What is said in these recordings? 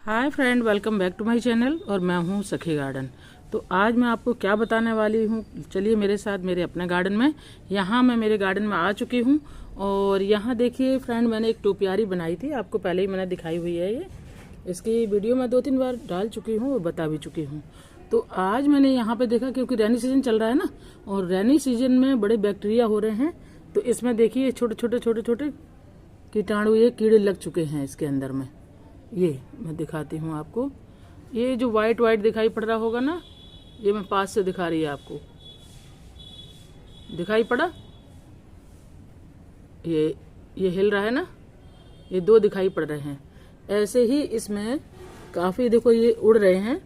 Hi friend, welcome back to my channel और मैं हूं सखी गार्डन। तो आज मैं आपको क्या बताने वाली हूं, चलिए मेरे साथ मेरे अपने गार्डन में। यहाँ मैं मेरे गार्डन में आ चुकी हूं और यहाँ देखिए फ्रेंड, मैंने एक टोपियारी बनाई थी, आपको पहले ही मैंने दिखाई हुई है। ये इसकी वीडियो मैं 2-3 बार डाल चुकी हूँ और बता भी चुकी हूँ। तो आज मैंने यहाँ पे देखा, क्योंकि रैनी सीजन चल रहा है ना, और रैनी सीजन में बड़े बैक्टीरिया हो रहे हैं। तो इसमें देखिए छोटे छोटे कीटाणु, ये कीड़े लग चुके हैं इसके अंदर में। ये मैं दिखाती हूँ आपको। ये जो वाइट दिखाई पड़ रहा होगा ना, ये मैं पास से दिखा रही है आपको, दिखाई पड़ा? ये हिल रहा है ना, ये 2 दिखाई पड़ रहे हैं। ऐसे ही इसमें काफी, देखो ये उड़ रहे हैं,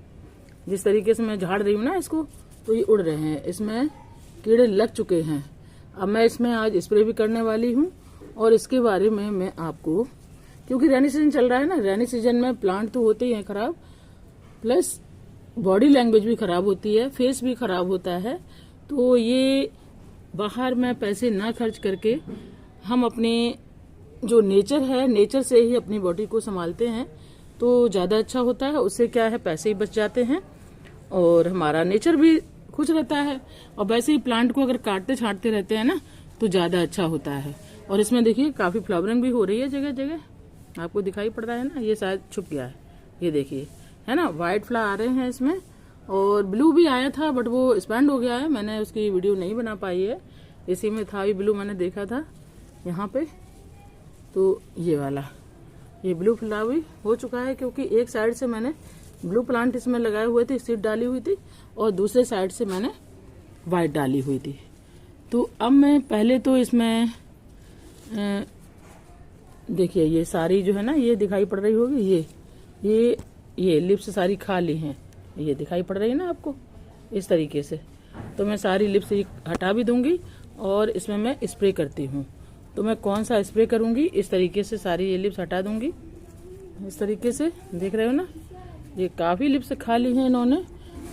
जिस तरीके से मैं झाड़ रही हूँ ना इसको, तो ये उड़ रहे हैं, इसमें कीड़े लग चुके हैं। अब मैं इसमें आज स्प्रे भी करने वाली हूँ और इसके बारे में मैं आपको, क्योंकि रैनी सीजन चल रहा है ना, रैनी सीजन में प्लांट तो होते ही हैं खराब, प्लस बॉडी लैंग्वेज भी खराब होती है, फेस भी खराब होता है। तो ये बाहर में पैसे ना खर्च करके हम अपने जो नेचर है, नेचर से ही अपनी बॉडी को संभालते हैं तो ज्यादा अच्छा होता है। उससे क्या है, पैसे ही बच जाते हैं और हमारा नेचर भी खुश रहता है। और वैसे ही प्लांट को अगर काटते छांटते रहते हैं ना, तो ज्यादा अच्छा होता है। और इसमें देखिए काफी फ्लावरिंग भी हो रही है जगह जगह, आपको दिखाई पड़ रहा है ना, ये शायद छुप गया है, ये देखिए, है ना, व्हाइट फ्लावर आ रहे हैं इसमें। और ब्लू भी आया था बट वो एक्सपैंड हो गया है, मैंने उसकी वीडियो नहीं बना पाई है। इसी में था, ये ब्लू मैंने देखा था यहाँ पे। तो ये वाला, ये ब्लू फ्लावर हो चुका है, क्योंकि एक साइड से मैंने ब्लू प्लांट इसमें लगाए हुए थे, सीड डाली हुई थी, और दूसरे साइड से मैंने व्हाइट डाली हुई थी। तो अब मैं पहले तो इसमें देखिए, ये सारी जो है ना, ये दिखाई पड़ रही होगी, ये लिप्स सारी खाली हैं, ये दिखाई पड़ रही है ना आपको, इस तरीके से। तो मैं सारी लिप्स हटा भी दूंगी और इसमें मैं स्प्रे करती हूँ। तो मैं कौन सा स्प्रे करूंगी, इस तरीके से सारी ये लिप्स हटा दूंगी, इस तरीके से, देख रहे हो ना, ये काफी लिप्स खाली हैं इन्होंने।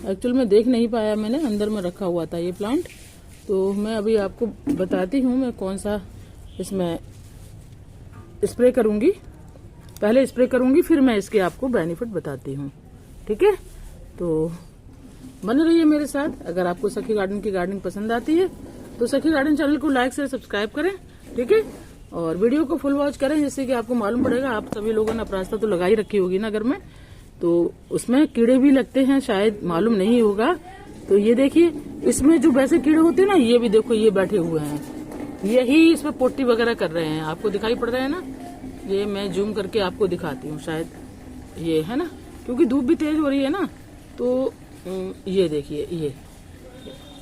एक्चुअल में देख नहीं पाया मैंने, अंदर में रखा हुआ था ये प्लांट। तो मैं अभी आपको बताती हूँ मैं कौन सा इसमें स्प्रे करूंगी। पहले स्प्रे करूंगी, फिर मैं इसके आपको बेनिफिट बताती हूँ, ठीक है? तो बने रहिए मेरे साथ। अगर आपको सखी गार्डन की गार्डनिंग पसंद आती है तो सखी गार्डन चैनल को लाइक से सब्सक्राइब करें, ठीक है? और वीडियो को फुल वॉच करें, जिससे कि आपको मालूम पड़ेगा। आप सभी लोगों ने अपरास्ता तो लगा ही रखी होगी ना घर में, तो उसमें कीड़े भी लगते हैं, शायद मालूम नहीं होगा। तो ये देखिए, इसमें जो वैसे कीड़े होते हैं ना, ये भी देखो, ये बैठे हुए हैं, यही इसमें पोटी वगैरह कर रहे हैं, आपको दिखाई पड़ रहा है ना। ये मैं जूम करके आपको दिखाती हूँ, शायद ये है ना, क्योंकि धूप भी तेज हो रही है ना। तो ये देखिए,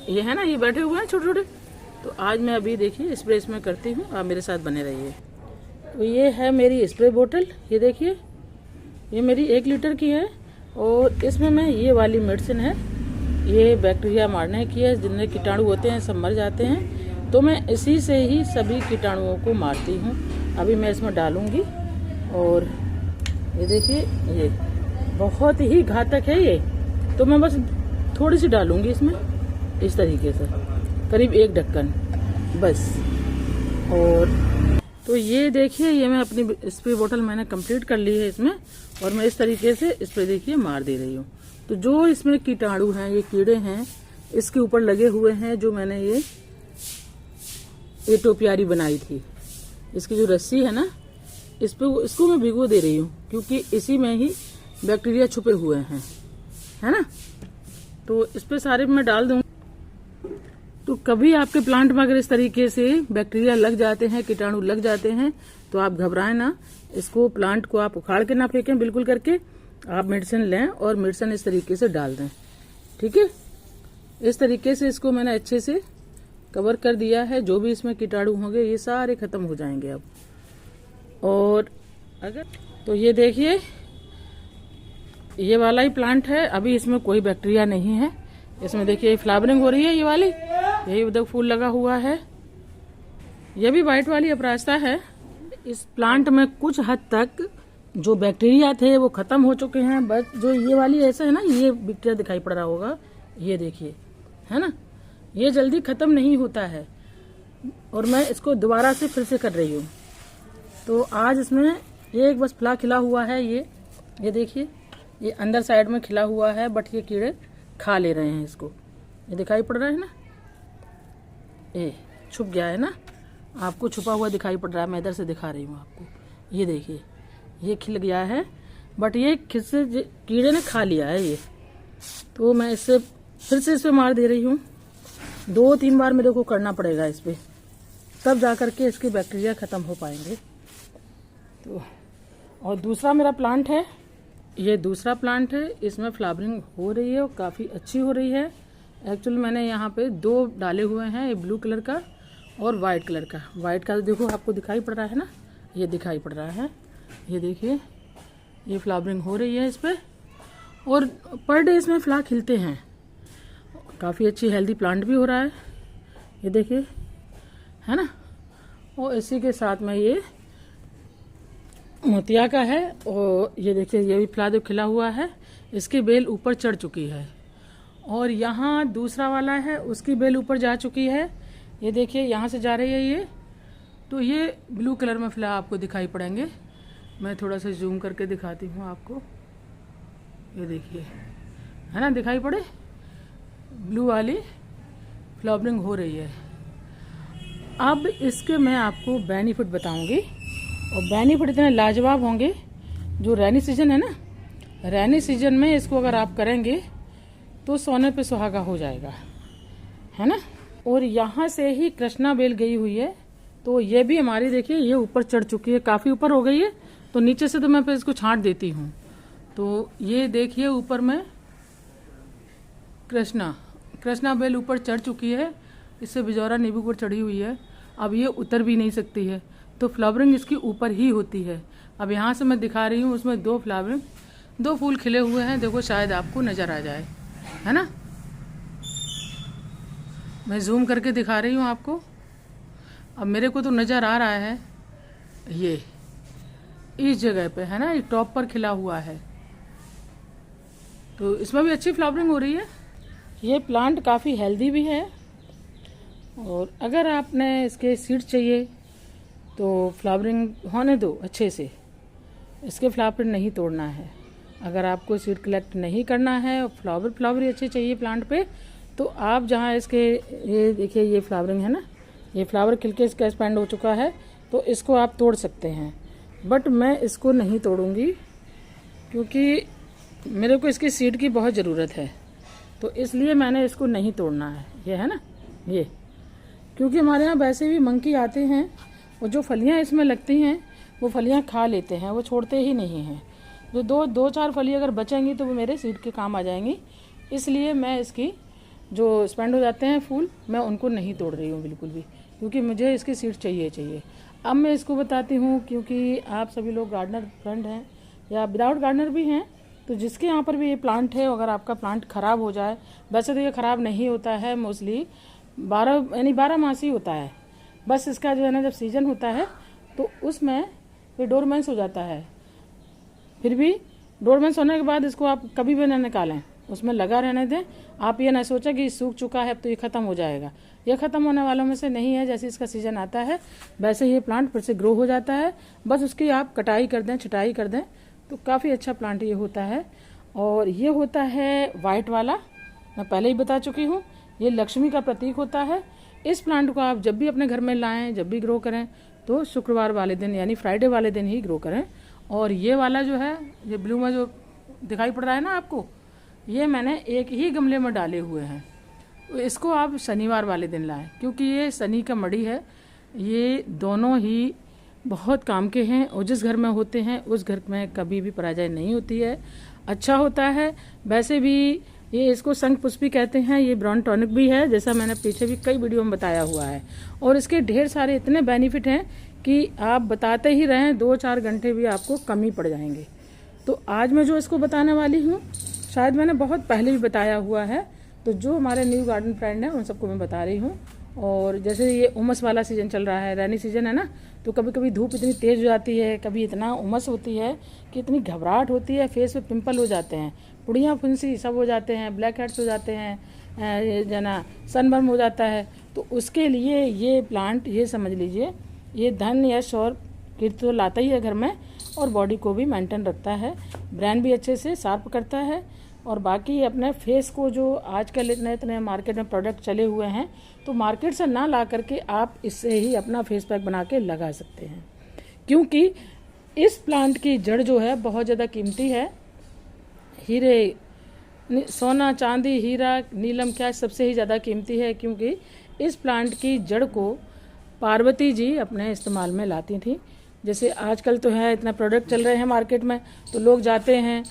ये है ना, ये बैठे हुए हैं छोटे छोटे। तो आज मैं अभी देखिए स्प्रे इसमें करती हूँ, आप मेरे साथ बने रहिए। तो ये है मेरी स्प्रे बोतल, ये देखिए, ये मेरी 1 लीटर की है और इसमें मैं ये वाली मेडिसिन है, ये बैक्टीरिया मारने की है, जिनमें कीटाणु होते हैं सब मर जाते हैं। तो मैं इसी से ही सभी कीटाणुओं को मारती हूँ। अभी मैं इसमें डालूंगी और ये देखिए, ये बहुत ही घातक है ये। तो मैं बस थोड़ी सी डालूंगी इसमें, इस तरीके से, करीब 1 ढक्कन बस। और तो ये देखिए, ये मैं अपनी स्प्रे बोतल मैंने कंप्लीट कर ली है इसमें, और मैं इस तरीके से स्प्रे देखिए मार दे रही हूँ। तो जो इसमें कीटाणु हैं, ये कीड़े हैं, इसके ऊपर लगे हुए हैं, जो मैंने ये टोपियारी बनाई थी, इसकी जो रस्सी है ना, इसको मैं भिगो दे रही हूँ, क्योंकि इसी में ही बैक्टीरिया छुपे हुए हैं, है ना। तो इस पे सारे मैं डाल दूंगी। तो कभी आपके प्लांट में अगर इस तरीके से बैक्टीरिया लग जाते हैं, कीटाणु लग जाते हैं, तो आप घबराएं ना। इसको, प्लांट को आप उखाड़ के ना फेंकें बिल्कुल करके, आप मेडिसिन लें और मेडिसिन इस तरीके से डाल दें, ठीक है? इस तरीके से इसको मैंने अच्छे से कवर कर दिया है। जो भी इसमें कीटाणु होंगे ये सारे खत्म हो जाएंगे अब। और अगर तो ये देखिए, ये वाला ही प्लांट है, अभी इसमें कोई बैक्टीरिया नहीं है। इसमें देखिए फ्लावरिंग हो रही है, ये वाली, यही उधर फूल लगा हुआ है। ये भी व्हाइट वाली अपरास्ता है। इस प्लांट में कुछ हद तक जो बैक्टीरिया थे वो खत्म हो चुके हैं, बट जो ये वाली ऐसा है ना, ये बैक्टीरिया दिखाई पड़ रहा होगा, ये देखिए, है ना, ये जल्दी खत्म नहीं होता है। और मैं इसको दोबारा से फिर से कर रही हूँ। तो आज इसमें एक बस फला खिला हुआ है, ये ये देखिए, ये अंदर साइड में खिला हुआ है, बट ये कीड़े खा ले रहे हैं इसको। ये दिखाई पड़ रहा है ना, ये छुप गया है ना, आपको छुपा हुआ दिखाई पड़ रहा है। मैं इधर से दिखा रही हूँ आपको। ये देखिए, ये खिल गया है, बट ये किससे कीड़े ने खा लिया है ये। तो मैं इससे फिर से इस पे मार दे रही हूँ। 2-3 बार मेरे को करना पड़ेगा इस पे, तब जा करके इसके बैक्टीरिया ख़त्म हो पाएंगे। तो और दूसरा मेरा प्लांट है, ये दूसरा प्लांट है, इसमें फ्लावरिंग हो रही है और काफ़ी अच्छी हो रही है। एक्चुअली मैंने यहाँ पे 2 डाले हुए हैं, ये ब्लू कलर का और वाइट कलर का। वाइट का तो देखो आपको दिखाई पड़ रहा है ना, ये दिखाई पड़ रहा है। ये देखिए, ये फ्लावरिंग हो रही है इस पर, और पर डे इसमें फ्लावर खिलते हैं। काफ़ी अच्छी हेल्दी प्लांट भी हो रहा है, ये देखिए, है ना। और इसी के साथ में ये मोतिया का है, और ये देखिए, ये भी फ्लावर खिला हुआ है, इसकी बेल ऊपर चढ़ चुकी है। और यहाँ दूसरा वाला है, उसकी बेल ऊपर जा चुकी है। ये देखिए, यहाँ से जा रही है ये। तो ये ब्लू कलर में फ्लावर आपको दिखाई पड़ेंगे। मैं थोड़ा सा जूम करके दिखाती हूँ आपको। ये देखिए, है ना, दिखाई पड़े, ब्लू वाली फ्लावरिंग हो रही है। अब इसके मैं आपको बेनिफिट बताऊंगी, और बेनिफिट इतने लाजवाब होंगे। जो रैनी सीजन है ना, रैनी सीजन में इसको अगर आप करेंगे तो सोने पे सुहागा हो जाएगा, है ना। और यहाँ से ही कृष्णा बेल गई हुई है, तो ये भी हमारी देखिए, ये ऊपर चढ़ चुकी है, काफ़ी ऊपर हो गई है। तो नीचे से तो मैं फिर इसको छांट देती हूँ। तो ये देखिए, ऊपर में कृष्णा बेल ऊपर चढ़ चुकी है, इससे बिजौरा नींबू पर चढ़ी हुई है। अब ये उतर भी नहीं सकती है, तो फ्लावरिंग इसकी ऊपर ही होती है। अब यहाँ से मैं दिखा रही हूँ, उसमें 2 फूल खिले हुए हैं, देखो शायद आपको नज़र आ जाए, है ना। मैं जूम करके दिखा रही हूँ आपको। अब मेरे को तो नज़र आ रहा है, ये इस जगह पे है ना, ये टॉप पर खिला हुआ है, तो इसमें भी अच्छी फ्लावरिंग हो रही है। ये प्लांट काफ़ी हेल्दी भी है, और अगर आपने इसके सीड्स चाहिए तो फ्लावरिंग होने दो अच्छे से, इसके फ्लावर नहीं तोड़ना है। अगर आपको सीड कलेक्ट नहीं करना है और फ्लावर ही अच्छे चाहिए प्लांट पे, तो आप जहाँ इसके, ये देखिए, ये फ्लावरिंग है ना, ये फ्लावर खिल के इसका एक्सपेंड हो चुका है, तो इसको आप तोड़ सकते हैं। बट मैं इसको नहीं तोड़ूंगी, क्योंकि मेरे को इसकी सीड की बहुत ज़रूरत है, तो इसलिए मैंने इसको नहीं तोड़ना है। ये है ना, ये क्योंकि हमारे यहाँ वैसे भी मंकी आते हैं, और जो फलियाँ इसमें लगती हैं वो फलियाँ खा लेते हैं, वो छोड़ते ही नहीं हैं। जो 2-4 फली अगर बचेंगी तो वो मेरे सीड के काम आ जाएंगी। इसलिए मैं इसकी जो स्पेंड हो जाते हैं फूल, मैं उनको नहीं तोड़ रही हूँ बिल्कुल भी, क्योंकि मुझे इसकी सीड चाहिए। अब मैं इसको बताती हूँ, क्योंकि आप सभी लोग गार्डनर फ्रेंड हैं या विदाउट गार्डनर भी हैं, तो जिसके यहाँ पर भी ये प्लांट है, अगर आपका प्लांट ख़राब हो जाए, वैसे तो ये ख़राब नहीं होता है, मोस्टली 12 मास ही होता है। बस इसका जो है ना, जब सीजन होता है तो उसमें ये डोरमेंस हो जाता है। फिर भी डोरमेंस होने के बाद इसको आप कभी भी ना निकालें, उसमें लगा रहने दें। आप ये ना सोचें कि सूख चुका है अब तो ये ख़त्म हो जाएगा, ये ख़त्म होने वालों में से नहीं है। जैसे इसका सीजन आता है वैसे ये प्लांट फिर से ग्रो हो जाता है, बस उसकी आप कटाई कर दें, छटाई कर दें, तो काफ़ी अच्छा प्लांट ये होता है। और ये होता है वाइट वाला, मैं पहले ही बता चुकी हूँ, ये लक्ष्मी का प्रतीक होता है। इस प्लांट को आप जब भी अपने घर में लाएं, जब भी ग्रो करें, तो शुक्रवार वाले दिन यानी फ्राइडे वाले दिन ही ग्रो करें। और ये वाला जो है, ये ब्लू में जो दिखाई पड़ रहा है ना आपको, ये मैंने एक ही गमले में डाले हुए हैं। तो इसको आप शनिवार वाले दिन लाएं, क्योंकि ये शनि का मड़ी है। ये दोनों ही बहुत काम के हैं, और जिस घर में होते हैं उस घर में कभी भी पराजय नहीं होती है, अच्छा होता है। वैसे भी ये इसको शंख पुष्पी कहते हैं, ये ब्राउन टॉनिक भी है, जैसा मैंने पीछे भी कई वीडियो में बताया हुआ है। और इसके ढेर सारे इतने बेनिफिट हैं कि आप बताते ही रहें, 2-4 घंटे भी आपको कम ही पड़ जाएंगे। तो आज मैं जो इसको बताने वाली हूँ, शायद मैंने बहुत पहले भी बताया हुआ है, तो जो हमारे न्यू गार्डन फ्रेंड हैं उन सबको मैं बता रही हूँ। और जैसे ये उमस वाला सीजन चल रहा है, रैनी सीजन है ना, तो कभी कभी धूप इतनी तेज़ हो जाती है, कभी इतना उमस होती है कि इतनी घबराहट होती है, फेस पे पिंपल हो जाते हैं, पुड़ियाँ फुंसी सब हो जाते हैं, ब्लैक हेड्स हो जाते हैं, जना सनबर्न हो जाता है। तो उसके लिए ये प्लांट, ये समझ लीजिए, ये धन यश और कीर्ति तो लाता ही है घर में, और बॉडी को भी मेंटेन रखता है, ब्रेन भी अच्छे से शार्प करता है। और बाकी अपने फेस को जो आजकल इतने इतने मार्केट में प्रोडक्ट चले हुए हैं, तो मार्केट से ना ला करके आप इससे ही अपना फेस पैक बना के लगा सकते हैं, क्योंकि इस प्लांट की जड़ जो है बहुत ज़्यादा कीमती है। हीरे, सोना, चांदी, हीरा, नीलम क्या सबसे ही ज़्यादा कीमती है, क्योंकि इस प्लांट की जड़ को पार्वती जी अपने इस्तेमाल में लाती थी। जैसे आजकल तो है इतना प्रोडक्ट चल रहे हैं मार्केट में, तो लोग जाते हैं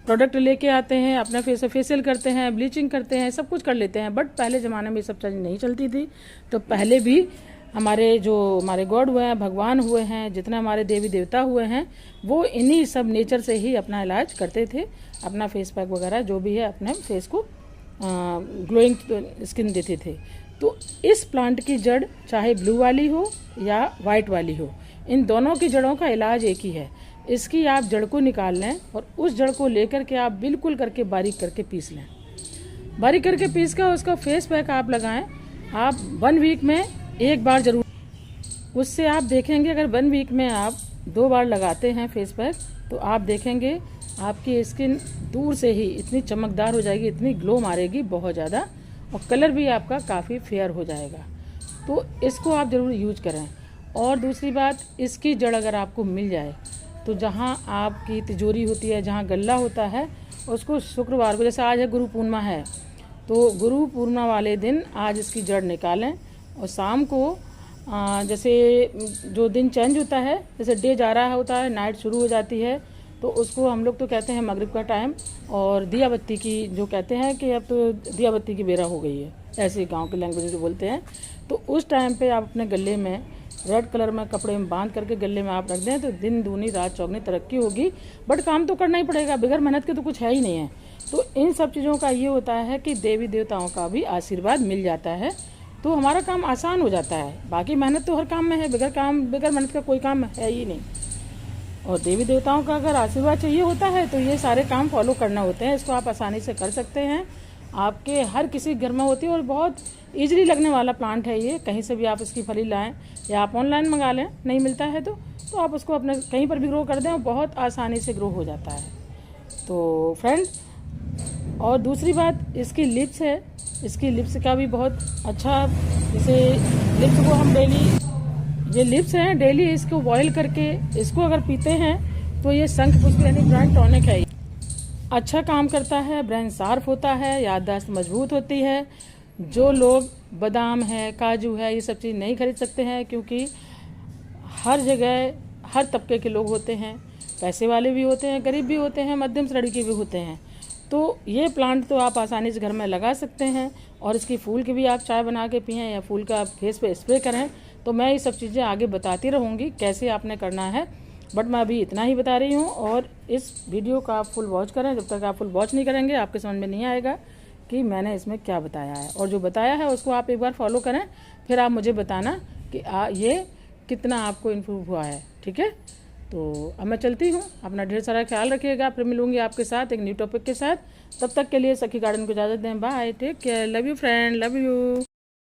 प्रोडक्ट लेके आते हैं, अपना फेशियल करते हैं, ब्लीचिंग करते हैं, सब कुछ कर लेते हैं। बट पहले ज़माने में ये सब चीज़ें नहीं चलती थी। तो पहले भी हमारे गॉड हुए हैं, भगवान हुए हैं, जितने हमारे देवी देवता हुए हैं, वो इन्हीं सब नेचर से ही अपना इलाज करते थे। अपना फेस पैक वगैरह जो भी है अपने फेस को ग्लोइंग स्किन देते थे। तो इस प्लांट की जड़ चाहे ब्लू वाली हो या वाइट वाली हो, इन दोनों की जड़ों का इलाज एक ही है। इसकी आप जड़ को निकाल लें और उस जड़ को लेकर के आप बिल्कुल करके बारीक करके पीस लें। बारीक करके पीस कर उसका फेस पैक आप लगाएं। आप 1 वीक में एक बार जरूर, उससे आप देखेंगे अगर 1 वीक में आप 2 बार लगाते हैं फेस पैक, तो आप देखेंगे आपकी स्किन दूर से ही इतनी चमकदार हो जाएगी, इतनी ग्लो मारेगी बहुत ज़्यादा, और कलर भी आपका काफ़ी फेयर हो जाएगा। तो इसको आप ज़रूर यूज करें। और दूसरी बात, इसकी जड़ अगर आपको मिल जाए तो जहाँ आपकी तिजोरी होती है, जहाँ गल्ला होता है, उसको शुक्रवार को, जैसे आज है गुरु पूर्णिमा है, तो गुरु पूर्णिमा वाले दिन आज इसकी जड़ निकालें और शाम को जैसे जो दिन चेंज होता है, जैसे डे जा रहा होता है, नाइट शुरू हो जाती है, तो उसको हम लोग तो कहते हैं मगरिब का टाइम, और दिया बत्ती की जो कहते हैं कि अब तो दिया बत्ती की बेरा हो गई है, ऐसे गांव की लैंग्वेज जो बोलते हैं। तो उस टाइम पे आप अपने गले में रेड कलर में कपड़े में बांध करके गले में आप रख दें, तो दिन दूनी रात चौगनी तरक्की होगी। बट काम तो करना ही पड़ेगा, बगैर मेहनत के तो कुछ है ही नहीं है। तो इन सब चीज़ों का ये होता है कि देवी देवताओं का भी आशीर्वाद मिल जाता है, तो हमारा काम आसान हो जाता है। बाकी मेहनत तो हर काम में है, बगैर मेहनत का कोई काम है ही नहीं। और देवी देवताओं का अगर आशीर्वाद चाहिए होता है तो ये सारे काम फॉलो करना होते हैं। इसको आप आसानी से कर सकते हैं, आपके हर किसी घर में होती है, और बहुत ईजिली लगने वाला प्लांट है ये। कहीं से भी आप इसकी फली लाएं या आप ऑनलाइन मंगा लें, नहीं मिलता है तो आप उसको अपने कहीं पर भी ग्रो कर दें और बहुत आसानी से ग्रो हो जाता है। तो फ्रेंड, और दूसरी बात, इसकी लिप्स है, इसकी लिप्स का भी बहुत अच्छा, जैसे लिप्स को हम डेली, ये लिप्स हैं, डेली इसको बॉईल करके इसको अगर पीते हैं तो ये शंख पुष्प यानी ब्रेन टॉनिक है, अच्छा काम करता है, ब्रेन शार्प होता है, याददाश्त मजबूत होती है। जो लोग बादाम है, काजू है, ये सब चीज़ नहीं खरीद सकते हैं, क्योंकि हर जगह हर तबके के लोग होते हैं, पैसे वाले भी होते हैं, गरीब भी होते हैं, मध्यम श्रेणी के भी होते हैं। तो ये प्लांट तो आप आसानी से घर में लगा सकते हैं, और इसकी फूल की भी आप चाय बना के पिएं या फूल का फेस पे स्प्रे करें। तो मैं ये सब चीज़ें आगे बताती रहूँगी कैसे आपने करना है, बट मैं अभी इतना ही बता रही हूँ। और इस वीडियो का आप फुल वॉच करें, जब तक आप फुल वॉच नहीं करेंगे आपके समझ में नहीं आएगा कि मैंने इसमें क्या बताया है। और जो बताया है उसको आप एक बार फॉलो करें, फिर आप मुझे बताना कि ये कितना आपको इम्प्रूव हुआ है। ठीक है, तो अब मैं चलती हूँ, अपना ढेर सारा ख्याल रखिएगा। फिर मिलूंगी आपके साथ एक न्यू टॉपिक के साथ। तब तक के लिए सखी गार्डन को इजाज़त दें, bye, take care, love you friend, love you.